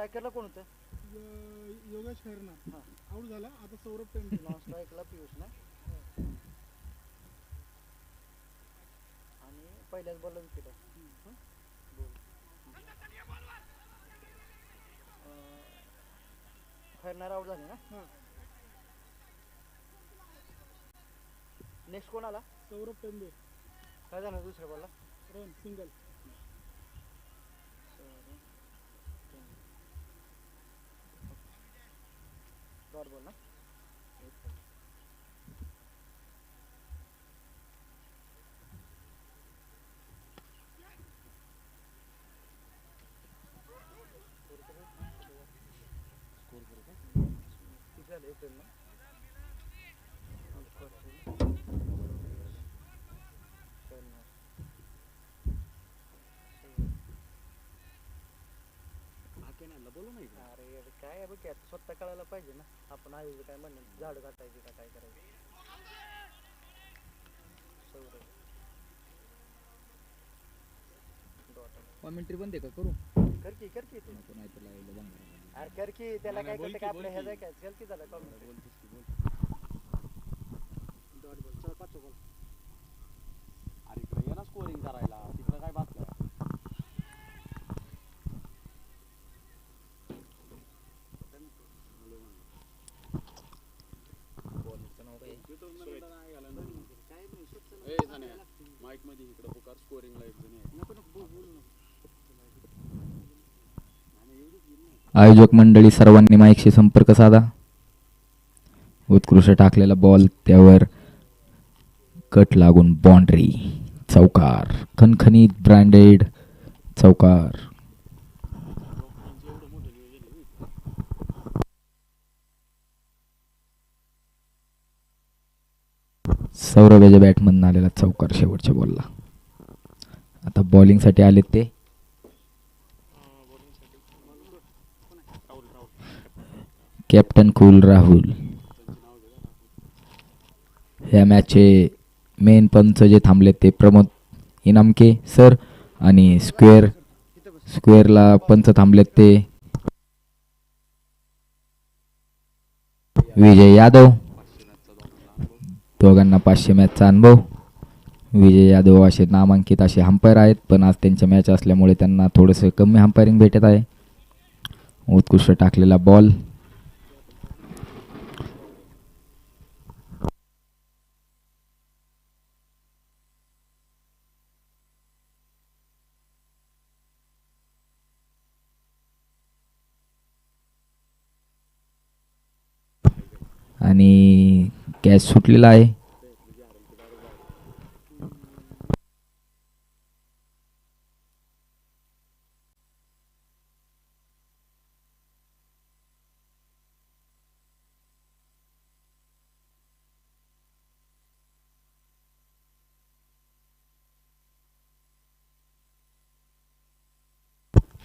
स्ट्रायकरला कोण होतं? योगेश खैरनार. हां, आऊट झाला. आता सौरभ टेंबे. नॉन स्ट्राईकला पियुष ना. आणि पहिल्याच बॉलला विकेट आहे. बोल. खैरनार आऊट झाले ना. हां, नेक्स्ट कोण आला? सौरभ टेंबे. काय झालं दुसऱ्या बॉलला? Run single. डॉट बॉल ना. किती झालं एप्रिलला? अरे काय आहे बघ की आता स्वतः कळायला पाहिजे ना. आपण आयोजक काय म्हणणं झाडं काटायची का काय करायचं. सौरभ डॉट कॉमेंट्री बंद आहे का करू? कर की तू. नको नाही तर लावलं बंद. अरे कर की त्याला काय करतं का आपल्या ह्याचा काय चल की झालं कॉमेंट. डॉट बॉल चल 5 बॉल. अरे इकडे ये ना स्कोरिंग करायला. तिकडे काय बातलं? बॉलचं नाव काय? माईक मध्ये इकडे पुकार स्कोरिंगला एक जण आहे. आयोजक मंडळी सर्वांनी माईकशी संपर्क साधा. उत्कृष्ट टाकलेला बॉल त्यावर कट लागून बाउंड्री. चौकार. खणखणीत ब्रँडेड चौकार. सौरभच्या बॅटमधून आलेला चौकार शेवटच्या बॉलला. आता बॉलिंगसाठी आले ते कॅप्टन कूल राहुल. ह्या मॅचचे मेन पंच जे थांबले ते प्रमोद इनामके सर आणि स्क्वेअरला पंच थांबलेत ते विजय यादव. दोघांना 500 मॅचचा अनुभव. विजय यादव असे नामांकित असे अंपायर आहेत, पण आज त्यांच्या मॅच असल्यामुळे त्यांना थोडंसं कमी अंपायरिंग भेटत आहे. उत्कृष्ट टाकलेला बॉल. आणि कॅच सुटलेला आहे.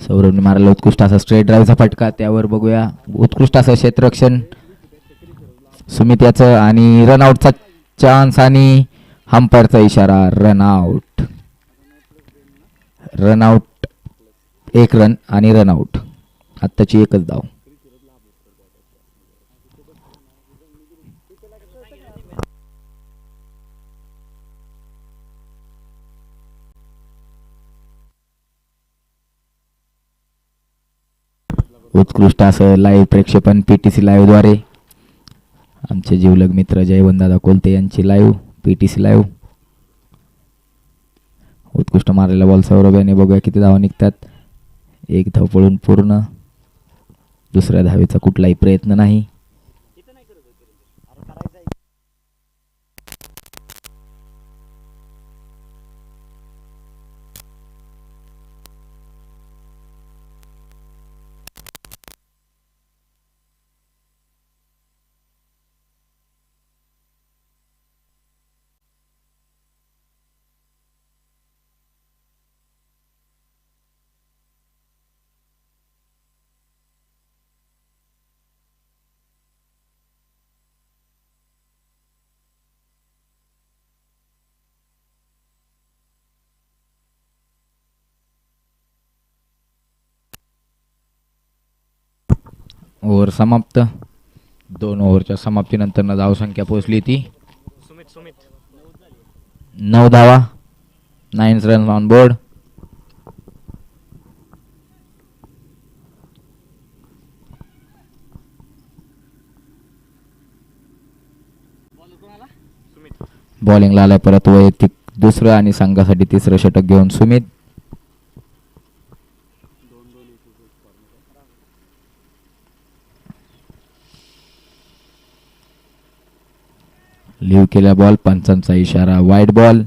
सौरभने मारला उत्कृष्ट असा स्ट्रेट ड्राईव्हचा फटका. त्यावर बघूया उत्कृष्ट असं क्षेत्ररक्षण सुमित याचं आणि रनआउटचा चान्स आणि हंपरचा इशारा. रनआउट. एक रन आणि रनआउट. आत्ताची एकच धाव. उत्कृष्ट असं लाईव्ह प्रक्षेपण पीटीसी लाईव्ह द्वारे. आमचे जीवलग मित्र जयवंतदादा कोलते यांची लाईव्ह पीटीसी लाईव्ह. उत्कृष्ट मारलेला बॉल सौरभ याने. बघूया किती धावा निघतात. एक धाव पळून पूर्ण. दुसऱ्या धावेचा कुठलाही प्रयत्न नाही. ओव्हर समाप्त. 2 ओव्हरच्या समाप्तीनंतर धावसंख्या पोहोचली ती सुमित 9 धावा. 9 रन ऑन बोर्ड. बॉलिंगला आलाय परत वैयक्तिक दुसरं आणि संघासाठी तिसरं षटक घेऊन सुमित. लिव्ह केला बॉल. पंचांचा इशारा वाईड बॉल.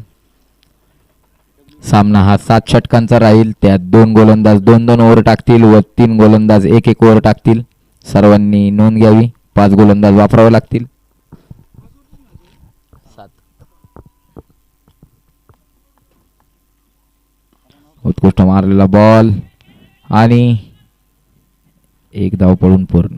सामना हा 7 षटकांचा राहील. त्यात 2 गोलंदाज 2-2 ओव्हर टाकतील व 3 गोलंदाज 1-1 ओव्हर टाकतील. सर्वांनी नोंद घ्यावी. 5 गोलंदाज वापरावे लागतील. उत्कृष्ट मारलेला बॉल आणि 1 धाव पडून पूर्ण.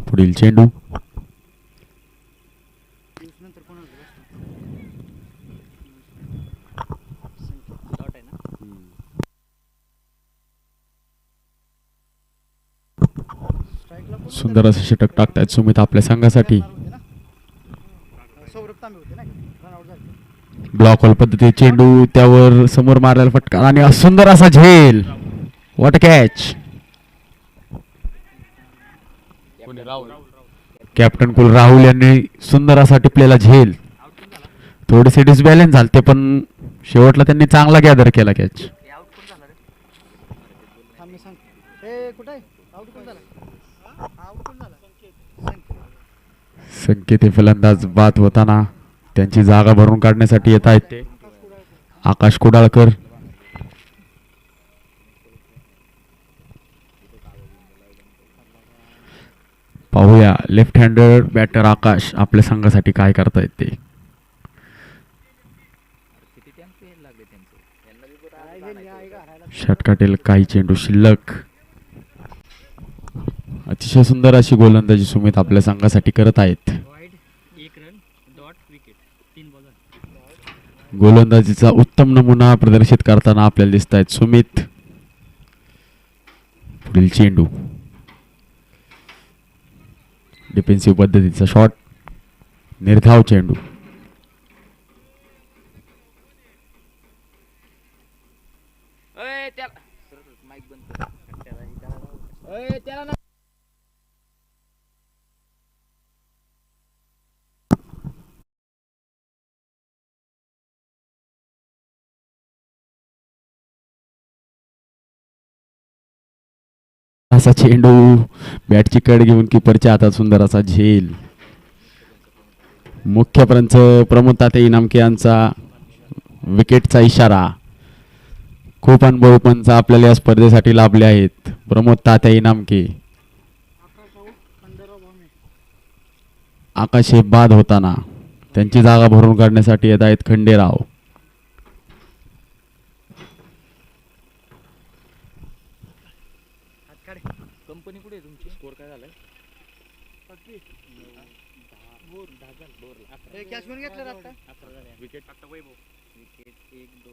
पुढील चेंडू. नंतर कोणाला आहे ना. स्ट्राईकला कोण सुंदर असं षटक टाकतायत सुमित आपल्या संघासाठी. सौरभ तांबे होते ना रन आउट झाले. ब्लॉक होल पद्धती चेंडू त्यावर समोर मारायला फटका आणि सुंदर असा झेल. What catch. कॅप्टन कुल राहुल यांनी सुंदर असा टिपलेला झेल. थोडेसे डिसबॅलन्स झालते पण शेवटला त्यांनी चांगला गॅदर केला कॅच. आउट कोण झाला रे. थांब मी सांग. ए कुठे आहे आउट कोण झाला. आउट कोण झाला. संकेत हे फलंदाज बाद होताना त्यांची जागा भरून काढण्यासाठी येत आहेत ते आकाश कुडाळकर. पाहूया लेफ्ट हँडर बॅटर आकाश आपल्या संघासाठी काय करतायत ते. षटकातील काही चेंडू शिल्लक. अतिशय सुंदर अशी गोलंदाजी सुमित आपल्या संघासाठी करत आहेत. गोलंदाजीचा उत्तम नमुना प्रदर्शित करताना आपल्याला दिसत आहेत सुमित. पुढील चेंडू. डिफेन्सिव्ह पद्धतीचा शॉट. निर्धाव चेंडू. असा चेंडू बॅटची कड घेऊन किपरच्या हातात सुंदर असा झेल. मुख्य पंच प्रमोद ताते इनामके यांचा विकेटचा इशारा. खूप अनुभवी पंच आपल्याला या स्पर्धेसाठी लाभले आहेत. प्रमोद ताते इनामके. आकाश हे बाद होताना त्यांची जागा भरून काढण्यासाठी येत आहेत खंडेराव. कंपनी कुठे आहे तुमची. स्कोर काय झालाय. कॅशमॅन घेतलं आता. विकेट आता वैभव. विकेट 1 2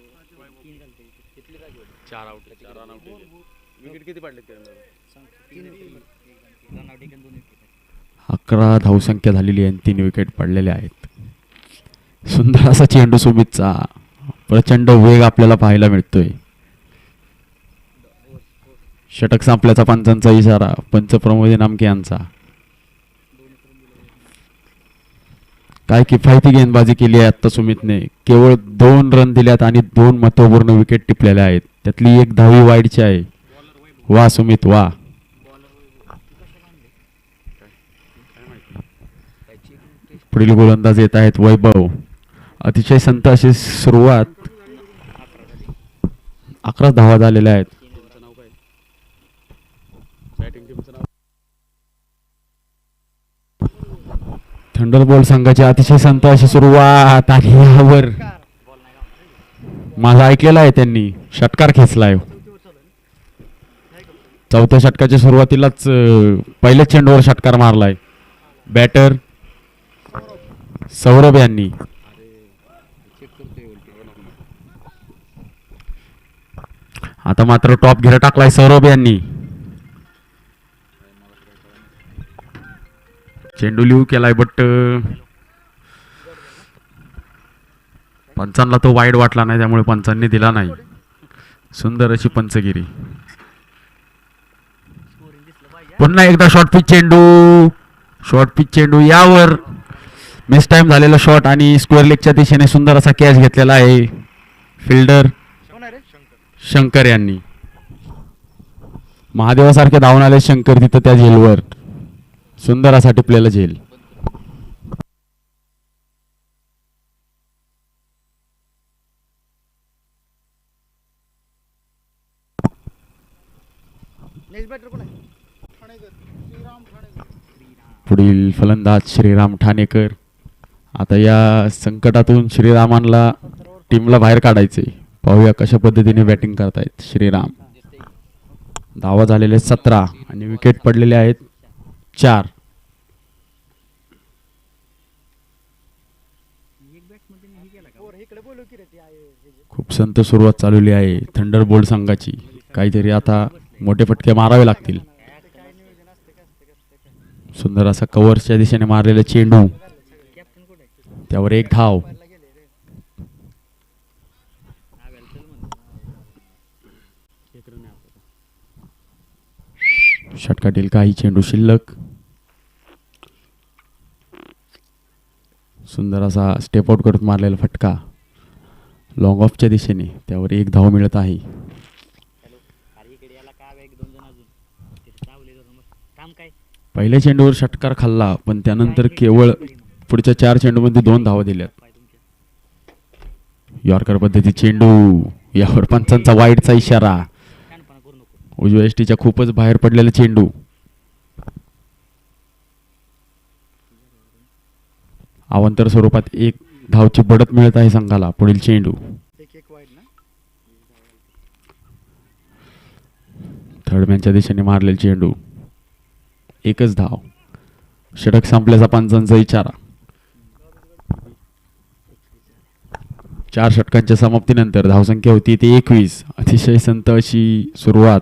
3 झाले. किती राहिली. 4 आउट. विकेट किती पडले ते. 3 रन आउट 2 विकेट. 11 धावसंख्या झालेली आहे. 3 विकेट पडलेले आहेत. सुंदर असा चेंडू सुमितचा. प्रचंड वेग आपल्याला पाहायला मिळतोय. षटक संपल्याचा पंचांचा इशारा. पंच प्रमोद इनामके यांचा. काय किफायती गेंदबाजी केली आहे आता सुमितने. केवळ 2 रन दिल्यात आणि 2 महत्वपूर्ण विकेट टिपलेल्या आहेत. त्यातली 1 धावी वाईडची आहे. वा सुमित वा. पुढील गोलंदाज येत आहेत वैभव. अतिशय संत अशी सुरुवात. 11 धावा झालेल्या आहेत. थंडरबॉल्ट संघाची अतिशय संत अशी सुरुवात आणि यावर माझा ऐकलेला आहे त्यांनी षटकार खेचलाय. 4थ्या षटकाच्या सुरुवातीलाच पहिल्याच चेंडूवर षटकार मारलाय. बॅटर सौरभ यांनी. आता मात्र टॉप घेरा टाकलाय सौरभ यांनी. चेंडू लिहू केलाय बट पंचांना तो वाईड वाटला नाही, त्यामुळे पंचांनी दिला नाही. सुंदर अशी पंचगिरी. पुन्हा एकदा शॉर्ट पिच चेंडू यावर मिस टाइम झालेला शॉट आणि स्क्वेअर लेगच्या दिशेने सुंदर असा कॅच घेतलेला आहे फिल्डर शंकर यांनी. महादेवासारखे धावून आले शंकर तिथं त्या झेलवर. सुंदर असा टिपलेला झेल. पुढील फलंदाज श्रीराम ठाणेकर. आता या संकटातून श्रीरामांना टीमला बाहेर काढायचे. पाहूया कशा पद्धतीने बॅटिंग करतायत श्रीराम. धावा झालेले 17 आणि विकेट पडलेले आहेत 4. खूप संत सुरुवात चालवली आहे थंडरबोल्ट संघाची. काहीतरी आता मोठे फटके मारावे लागतील. सुंदर असा कव्हरच्या दिशेने मारलेला चेंडू, त्यावर एक धाव. षटकातील काही चेंडू शिल्लक. सुंदर असा स्टेप आउट करत मारलेला फटका लॉंग ऑफच्या दिशेने, त्यावर एक धाव मिळत आहे. पहिल्या चेंडूवर षटकार खाल्ला, पण त्यानंतर केवळ पुढच्या 4 चेंडूमध्ये 2 धावा दिल्यात. यॉर्कर पद्धती चेंडू, यावर पंचांचा वाईडचा इशारा. उजव्या एसटीच्या खूपच बाहेर पडलेला चेंडू. अवांतर स्वरूपात 1 धावची बढत मिळत आहे संघाला. पुढील चेंडू थर्डमॅनच्या दिशेने मारलेला चेंडू, एकच धाव. षटक संपल्याचा पंचांचा इशारा. 4 षटकांच्या समाप्तीनंतर धावसंख्या होती ती 21. अतिशय संत अशी सुरुवात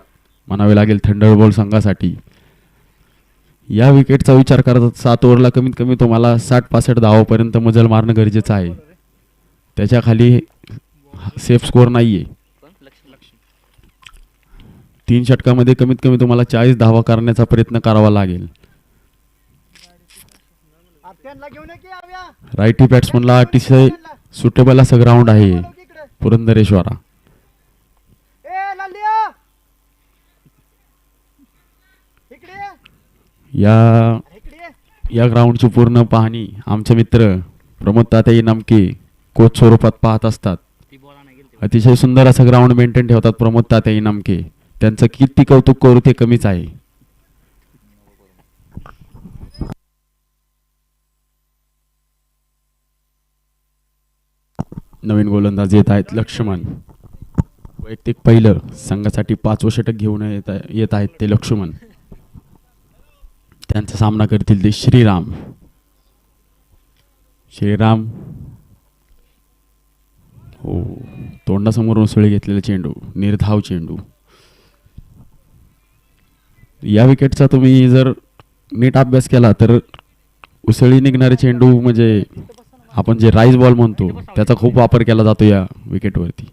म्हणावी लागेल थंडरबोल्ट संघासाठी. या विकेटचा विचार करता 7 ओव्हरला कमीत कमी तुम्हाला 60-65 धावापर्यंत मजल मारणं गरजेचं आहे. त्याच्या खाली सेफ स्कोअर नाहीये. 3 षटकामध्ये कमीत कमी तुम्हाला 40 धावा करण्याचा प्रयत्न करावा लागेल. रायटी बॅट्समनला अतिशय सुटेबल असं ग्राउंड आहे पुरंदरेश्वरा. या ग्राउंडची पूर्ण पाहणी आमचे मित्र प्रमोद तात्याई नामके कोच स्वरूपात पाहत असतात. अतिशय सुंदर असं ग्राउंड मेंटेन ठेवतात प्रमोद तात्याई नामके. त्यांचं किती कौतुक करू ते कमीच आहे. नवीन गोलंदाज येत आहेत लक्ष्मण. वैयक्तिक पहिलं संघासाठी 5वं षटक घेऊन येत आहेत ते लक्ष्मण. त्यांचा सामना करतील ते श्रीराम. हो, तोंडासमोर उसळी घेतलेला चेंडू, निर्धाव चेंडू. या विकेटचा तुम्ही जर नीट अभ्यास केला तर उसळी निघणारे चेंडू म्हणजे आपण जे राईस बॉल म्हणतो त्याचा खूप वापर केला जातो या विकेटवरती.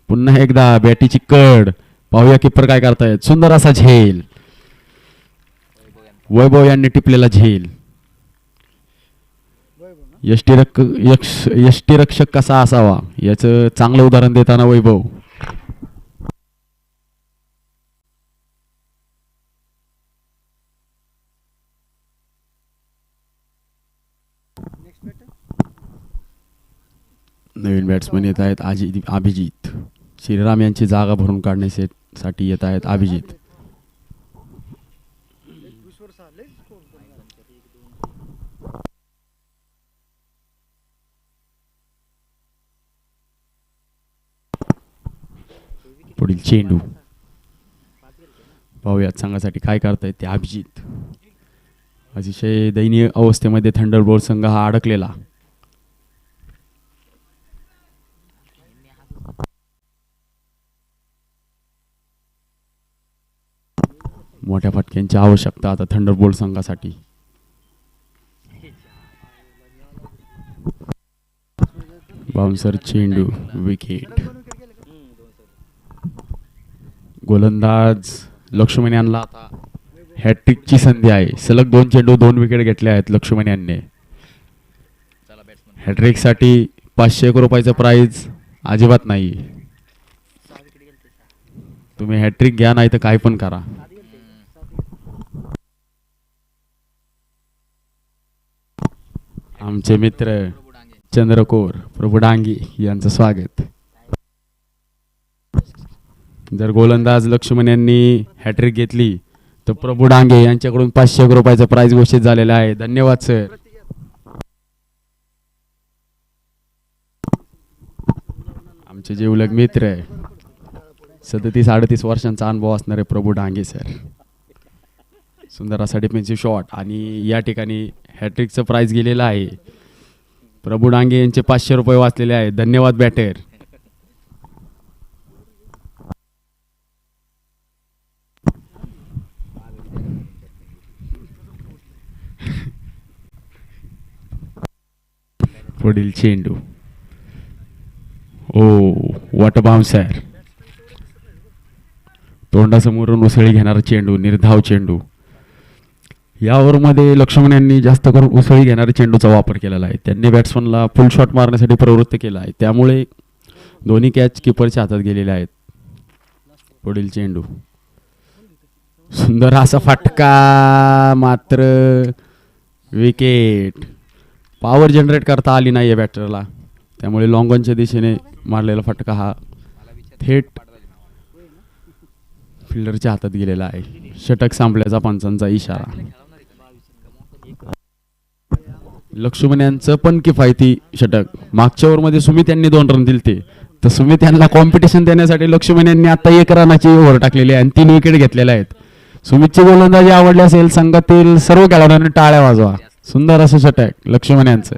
पुन्हा एकदा बॅटीची कड. पाहूया किपर काय करतायत. सुंदर असा झेल, वैभव यांनी टिपलेला झेल. यष्टीरक्षक कसा असावा याचं चांगलं उदाहरण देताना वैभव. नवीन बॅट्समन येत आहेत अभिजित. श्रीराम यांची जागा भरून काढण्यासाठी येत आहेत अभिजित. पुढील चेंडू पाहूयात संघासाठी काय करतायत ते अभिजित. अतिशय दयनीय अवस्थेमध्ये थंडरबोल्ट संघ हा अडकलेला. मोठ्या फटक्यांची आवश्यकता आता थंडरबोल्ट संघासाठी. बाउन्सर चेंडू विकेट. गोलंदाज लक्ष्मण यांना आता हॅट्रिकची संधी आहे. सलग 2 चेंडू 2 विकेट घेतले आहेत लक्ष्मण यांनी. हॅट्रिकसाठी 500 रुपयाचं प्राइज अजिबात नाही. तुम्ही हॅट्रिक घ्या नाही तर काय पण करा. आमचे मित्र चंद्रकोर प्रभू डांगे यांचं स्वागत. जर गोलंदाज लक्ष्मण यांनी हॅट्रिक घेतली तर प्रभू डांगे यांच्याकडून 500 रुपयाचं प्राइज घोषित झालेलं आहे. धन्यवाद सर. आमचे जिवलग मित्र आहे 37-38 वर्षांचा अनुभव असणारे प्रभू डांगे सर. सुंदर असा डिफेन्सिव्ह शॉट आणि या ठिकाणी हॅट्रिकचं प्राइज गेलेलं आहे. प्रभू डांगे यांचे 500 रुपये वाचलेले आहेत. धन्यवाद बॅटर. पुढील चेंडू. ओ वॉट बाउन्सर. तोंडासमोरून उसळी घेणारा चेंडू, निर्धाव चेंडू. या ओव्हरमध्ये लक्ष्मण यांनी जास्त करून उसळी घेणाऱ्या चेंडूचा वापर केलेला आहे. त्यांनी बॅट्समनला फुल शॉट मारण्यासाठी प्रवृत्त केला आहे. त्यामुळे दोन्ही कॅच किपरच्या हातात गेलेले आहेत. पुढील चेंडू. सुंदर असा फटका, मात्र विकेट. पॉवर जनरेट करता आली नाही आहे बॅटरला, त्यामुळे लॉंग ऑनच्या दिशेने मारलेला फटका हा थेट फिल्डरच्या हातात गेलेला आहे. षटक संपल्याचा पंचांचा इशारा. लक्ष्मण यांचं पण किफायती षटक. मागच्या ओव्हरमध्ये सुमित यांनी 2 रन दिलते, तर सुमित यांना कॉम्पिटिशन देण्यासाठी लक्ष्मण यांनी आता 1 रनाची ओव्हर टाकलेली आहे आणि 3 विकेट घेतलेल्या आहेत. सुमितची गोलंदाजी आवडली असेल संघातील सर्व खेळाडूंनी टाळ्या वाजवा. सुंदर असं षटक लक्ष्मण यांचं.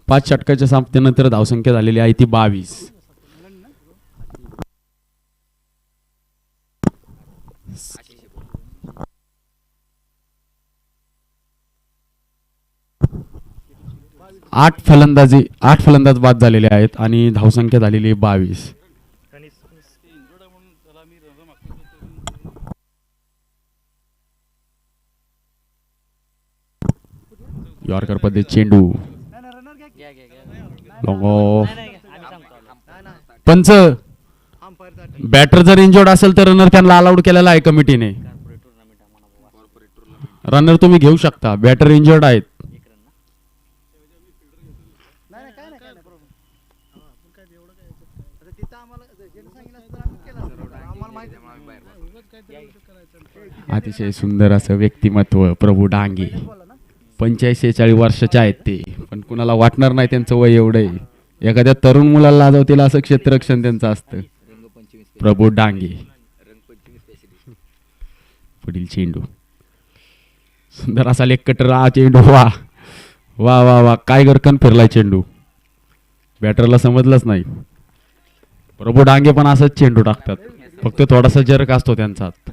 5 षटकाच्या समाप्तीनंतर धावसंख्या झालेली आहे ती 22. 8 फलंदाज बाद झालेले आहेत आणि धावसंख्या झालेली 22. यॉर्कर पद्धत चेंडू. Long of. पंच, बॅटर जर इंजर्ड असेल तर रनर त्यांना अलाउड केलेला आहे कमिटीने. रनर तुम्ही घेऊ शकता, बॅटर इंजर्ड आहेत. अतिशय सुंदर असं व्यक्तिमत्व प्रभू डांगे. 45-46 वर्षाचे आहेत ते, पण कुणाला वाटणार नाही त्यांचं वय एवढं आहे. एखाद्या तरुण मुलाला लाजवतील असं क्षेत्ररक्षण त्यांचं असतं. प्रभू डांगे. पुढील चेंडू. सुंदर असा लेग कटर चेंडू. वा वा वा वा, काय गरकन फिरलाय चेंडू. बॅटरला समजलंच नाही. प्रभू डांगे पण असंच चेंडू टाकतात, फक्त थोडासा जर्क असतो त्यांचा हात.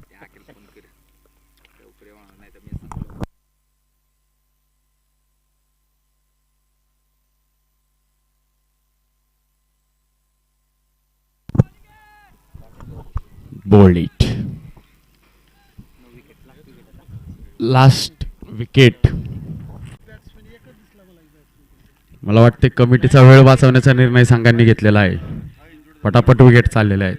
Bowled it. Last wicket. मला वाटते कमिटीचा वेळ वाचवण्याचा निर्णय संघांनी घेतलेला आहे. पटापट विकेट चाललेले आहेत.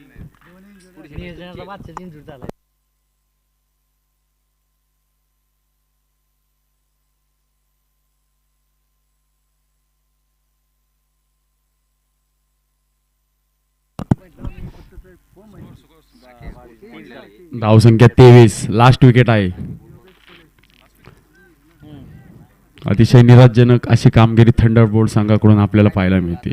धावसंख्या 23. लास्ट विकेट आहे. अतिशय निराशजनक अशी कामगिरी थंडरबोल्ट संघाकडून आपल्याला पाहायला मिळते.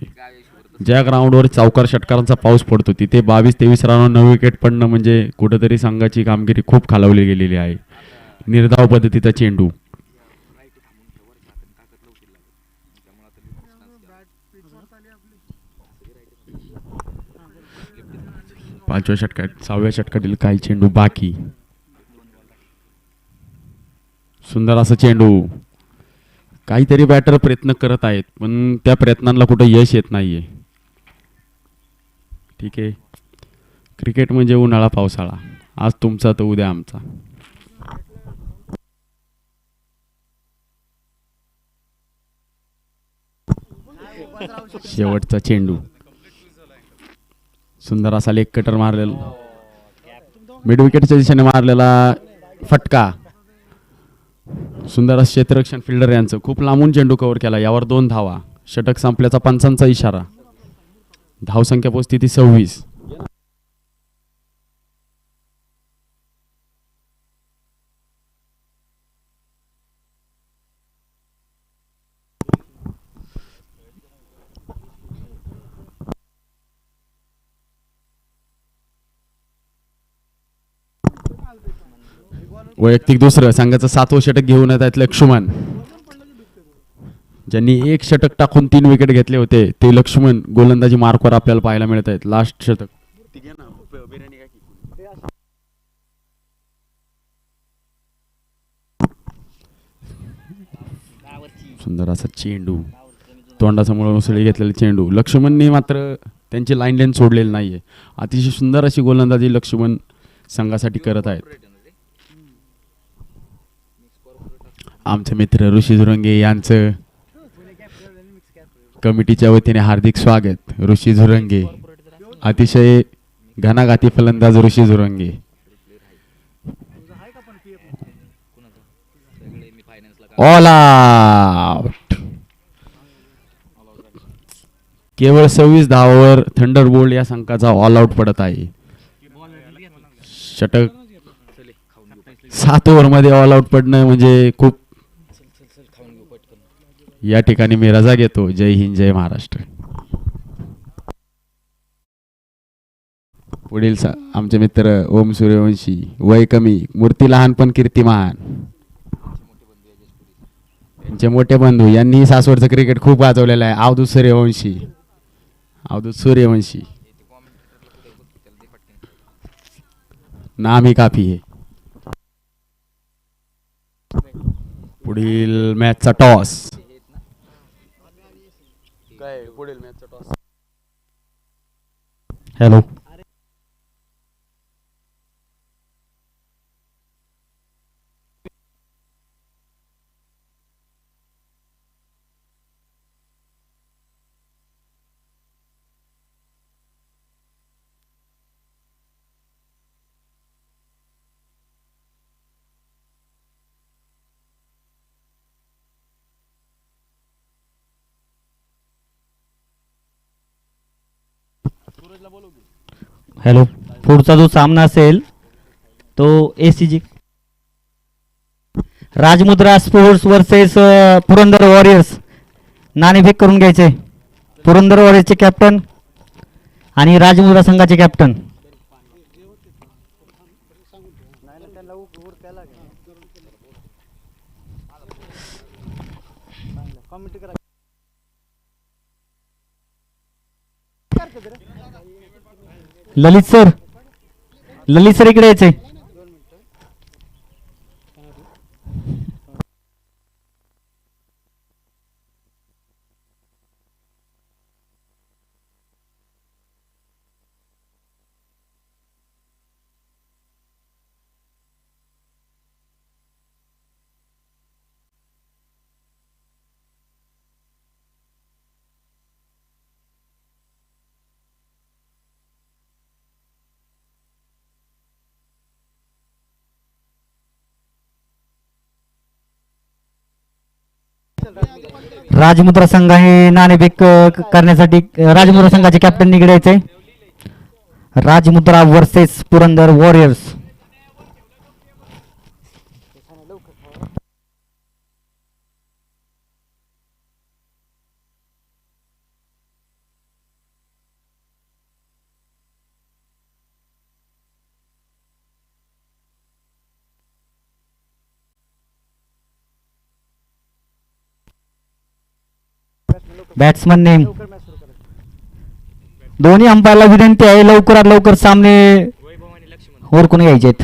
ज्या ग्राउंडवर चौकार षटकारांचा पाऊस पडतो तिथे 22-23 रनावर 9 विकेट पडणं म्हणजे कुठेतरी संघाची कामगिरी खूप खालावली गेलेली आहे. निर्धाव पद्धतीचा चेंडू. 5व्या षटकात 6व्या षटकातील काही चेंडू बाकी. सुंदर असा चेंडू. काहीतरी बॅटर प्रयत्न करत आहेत पण त्या प्रयत्नांना कुठं यश येत नाहीये. ठीक आहे. क्रिकेट म्हणजे उन्हाळा पावसाळा. आज तुमचा तर उद्या आमचा. शेवटचा चेंडू. सुंदर असा लेग कटर मारलेला. मिड विकेटच्या दिशेने मारलेला फटका. सुंदर असं क्षेत्ररक्षण फिल्डर यांचं. खूप लांबून चेंडू कव्हर केला. यावर 2 धावा. षटक संपल्याचा पंचांचा इशारा. धावसंख्या पोहोचती ती 26. वैयक्तिक दुसरं. संघाचं 7वं षटक घेऊन येत आहेत लक्ष्मण. ज्यांनी 1 षटक टाकून 3 विकेट घेतले होते ते लक्ष्मण गोलंदाजी मार्कवर आपल्याला पाहायला मिळत आहेत. लास्ट षटक. सुंदर असा चेंडू. तोंडासमोर मुसळी घेतलेला चेंडू. लक्ष्मणने मात्र त्यांची लाईन लेन सोडलेली नाहीये. अतिशय सुंदर अशी गोलंदाजी लक्ष्मण संघासाठी करत आहेत. आमचे मित्र ऋषी झुरंगे यांचं कमिटीच्या वतीने हार्दिक स्वागत. ऋषी झुरंगे अतिशय घणाघाती फलंदाज ऋषी झुरंगे. All out. केवळ 26 धावावर थंडरबोल्ट या संघाचा ऑल आउट पडत आहे. षटक 7 ओव्हरमध्ये ऑल आउट पडणं म्हणजे खूप. या ठिकाणी मी रजा घेतो. जय हिंद जय महाराष्ट्र. पुढील आमचे मित्र ओम सूर्यवंशी. वय कमी, मूर्ती लहान पण कीर्ती महान. त्यांचे मोठे बंधू यांनी सासवडचं क्रिकेट खूप गाजवलेलं आहे. अवधूत सूर्यवंशी. अवधूत सूर्यवंशी नाम ही काफी है. पुढील मॅचचा टॉस. हॅलो. हॅलो. पुढचा जो सामना असेल तो ACG Rajmudra sports versus Purandar warriors. नाणेफेक करून घ्यायचे. पुरंदर वॉरियर्सचे कॅप्टन आणि राजमुद्रा संघाचे captain. Lalit sir. Lalit sir इकडे यायचे. राजमुद्रा संघाने नाणेफेक करण्यासाठी राजमुद्रा संघाचे कॅप्टन निकडे यायचे. Rajmudra versus Purandar warriors. Batsman name दोन्ही अंपायरला विनंती आहे लवकरात लवकर सामने ओरकून घ्यायचेत.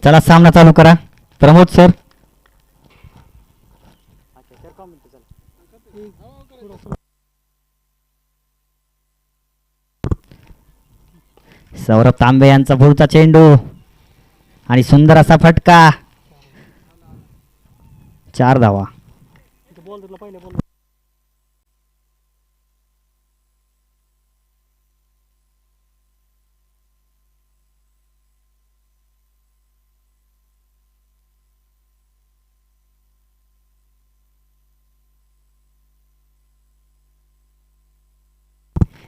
चला सामना चालू करा प्रमोद सर. सौरभ तांबे यांचा पुढचा चेंडू आणि सुंदर असा फटका. 4 धावा.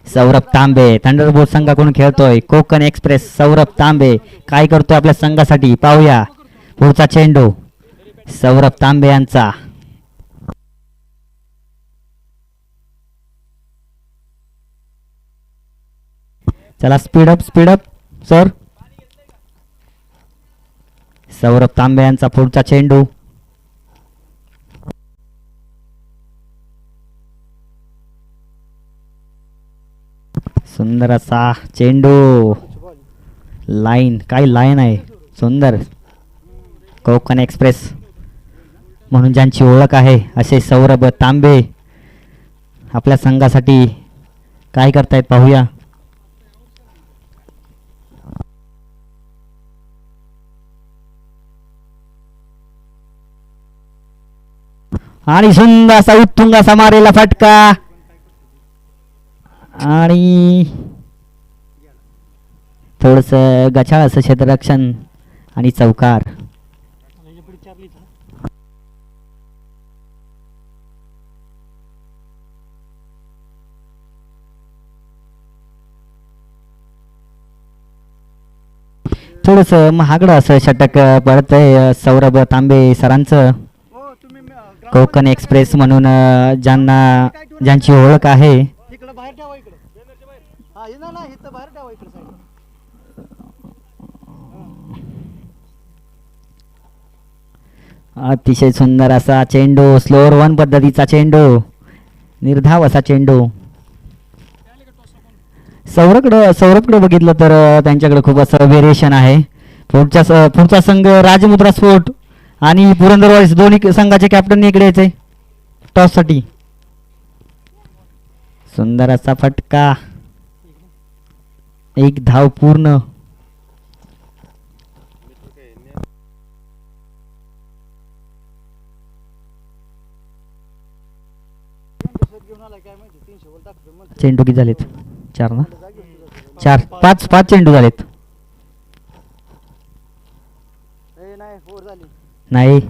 सौरभ तांबे थंडरबोल्ट संघाकडून खेळतोय. कोकण एक्सप्रेस सौरभ तांबे काय करतोय आपल्या संघासाठी पाहूया. पुढचा चेंडू सौरभ तांबे यांचा. चला स्पीड अप सर. सौरभ तांबे यांचा पुढचा चेंडू. सुंदर असा चेंडू. लाईन काय लाईन आहे सुंदर. कोकण एक्सप्रेस म्हणून ज्यांची ओळख आहे असे सौरभ तांबे आपल्या संघासाठी काय करतायत पाहूया. आणि सुंदर असा उत्तुंग असा मारेला फटका आणि थोडस गचाळ असं क्षेत्ररक्षण आणि चौकार. थोडस महागडं असं षटक पडतंय सौरभ तांबे सरांचं. कोकण एक्सप्रेस म्हणून ज्यांची ओळख आहे अतिशय सुंदर असा चेंडू. स्लोअर 1 पद्धतीचा चेंडू. निर्धाव असा चेंडू. सौरभकडे बघितलं तर त्यांच्याकडे खूप असं व्हेरिएशन आहे. पुढचा संघ राजमुद्रा स्पोर्ट आणि पुरंदर वॉरियर्स दोन्ही संघाचे कॅप्टन इकडे यायचे टॉस साठी. सुंदर असा फटका. 1 धाव पूर्ण. चेंडू किती झालेत? 4 ना? 5 चेंडू झालेत. नाही.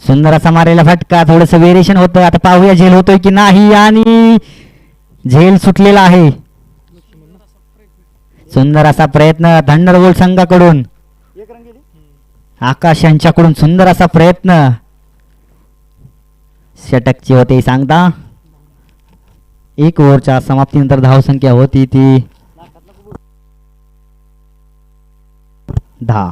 सुंदर असा मारायला फटका. थोडस व्हेरिएशन होतं. आता पाहूया झेल होतोय की नाही. आणि झेल सुटलेला आहे. सुंदर असा प्रयत्न थंडरबोल्ट संघाकडून. आकाश यांच्याकडून सुंदर असा प्रयत्न. षटकची होते सांगता. 1 ओव्हरच्या समाप्तीनंतर धावसंख्या होती ती 10.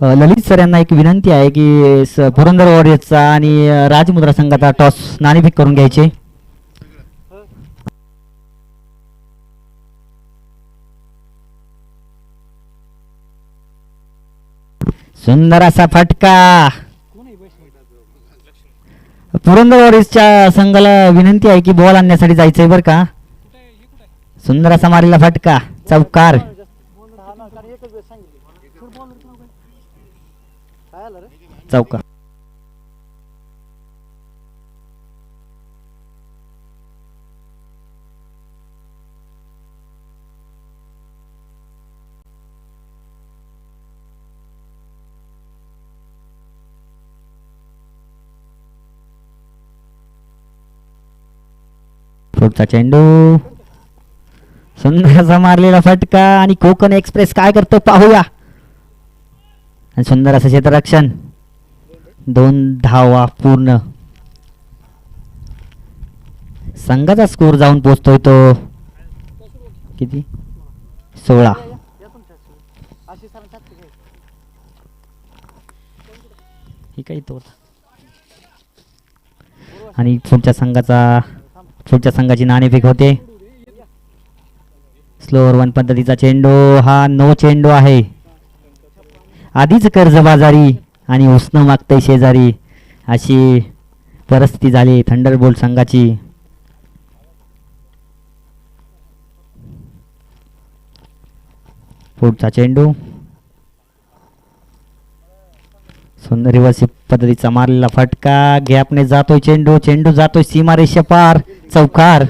ललित सर यांना एक विनंती आहे की पुरंदर वॉरियर्सचा आणि राजमुद्रा संघाचा टॉस नाणेफेक करून घ्यायचे. सुंदर असा फटका. पुरंदरवाडीच्या संघाला विनंती आहे की बॉल आणण्यासाठी जायचंय बरं का. सुंदर असा मारलेला फटका, चौकार. चौकार. पुढचा चेंडू, सुंदर असा मारलेला फटका आणि कोकण एक्सप्रेस काय करतो पाहूया. आणि सुंदर असं क्षेत्ररक्षण, 2 धावा पूर्ण. संघाचा स्कोर जाऊन पोहोचतोय तो किती, 16. ही काही तो आणि पुढच्या संघाची नाणेफेक होते. स्लोअर 1 पद्धतीचा चेंडू, हा नो चेंडू आहे. आधीच कर्जबाजारी आणि उसनं मागतय शेजारी अशी परिस्थिती झाली थंडरबोल्ट संघाची. पुढचा चेंडू, सुंदर रिव्हर्स पद्धतीचा मारलेला फटका, गॅपने जातोय चेंडू, चेंडू जातोय सीमारेषा पार, चौकार.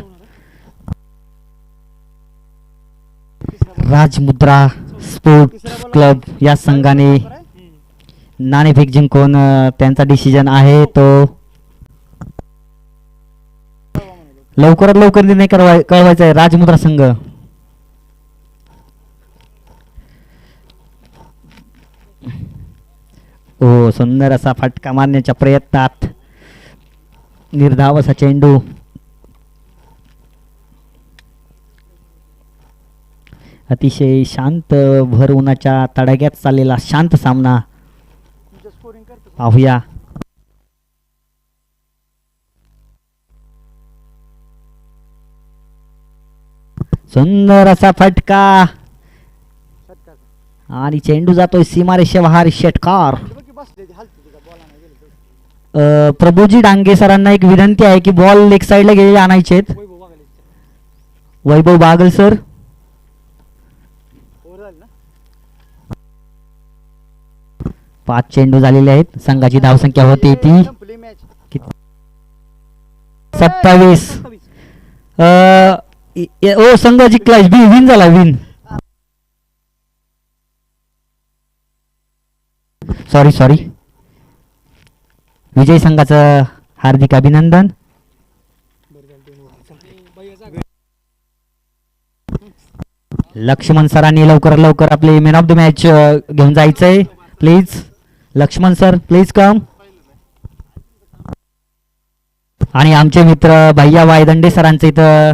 राजमुद्रा स्पोर्ट्स क्लब या संघाने नाणेफेक जिंकून त्यांचा डिसिजन आहे तो लवकरात लवकर निर्णय कळवायचा आहे. राजमुद्रा संघ हो, सुंदर असा फटका मारण्याच्या प्रयत्नात निर्धाव असा चेंडू. अतिशय शांत भर उन्हाच्या तडाख्यात चाललेला शांत सामना पाहूया. सुंदर असा फटका आणि चेंडू जातोय सीमारेषे बाहेर, षटकार. प्रभूजी डांगे सरांना एक विनंती आहे की बॉल लेग साइडला गेलेले आणायचे. वैभव बागल सर. पाच चेंडू झालेले आहेत. संघाची धावसंख्या होती ती 27. ओ संघ जिंकला, विन झाला, विन. सॉरी विजय संघाचं हार्दिक अभिनंदन. लक्ष्मण सरांनी लवकर आपले मॅन ऑफ द मॅच घेऊन जायचंय. Please Laxman sir, please come. आणि आमचे मित्र भैया वायदंडे सरांचं इथं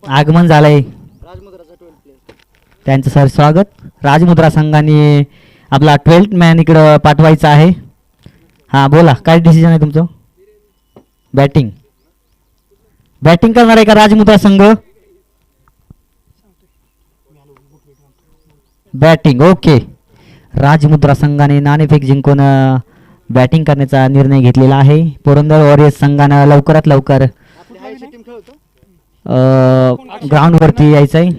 आगमन झालंय, त्यांचं सर स्वागत. राजमुद्रा संघाने आपला 12th मॅन इकडं पाठवायचा आहे. हा बोला, काय डिसिजन आहे तुमचं? बॅटिंग करणार आहे का राजमुद्रा संघ? Batting, okay. राजमुद्रा संघाने नाणेफेक जिंकून बॅटिंग करण्याचा निर्णय घेतलेला आहे. पुरंदर वॉरियर्स संघानं लवकरात लवकर ग्राउंड वरती यायचंय.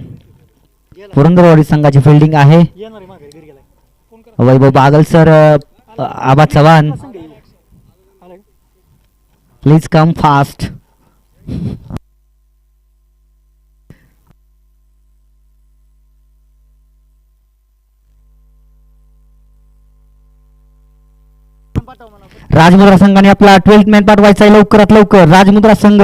पुरंदर वॉरियर्स संघाची फिल्डिंग आहे. Vaibhav Bagal sir, Aba Chavan, please come fast. Rajmudra संघाने आपला 12th मॅन पाठवायचा आहे लवकरात लवकर. राजमुद्रा संघ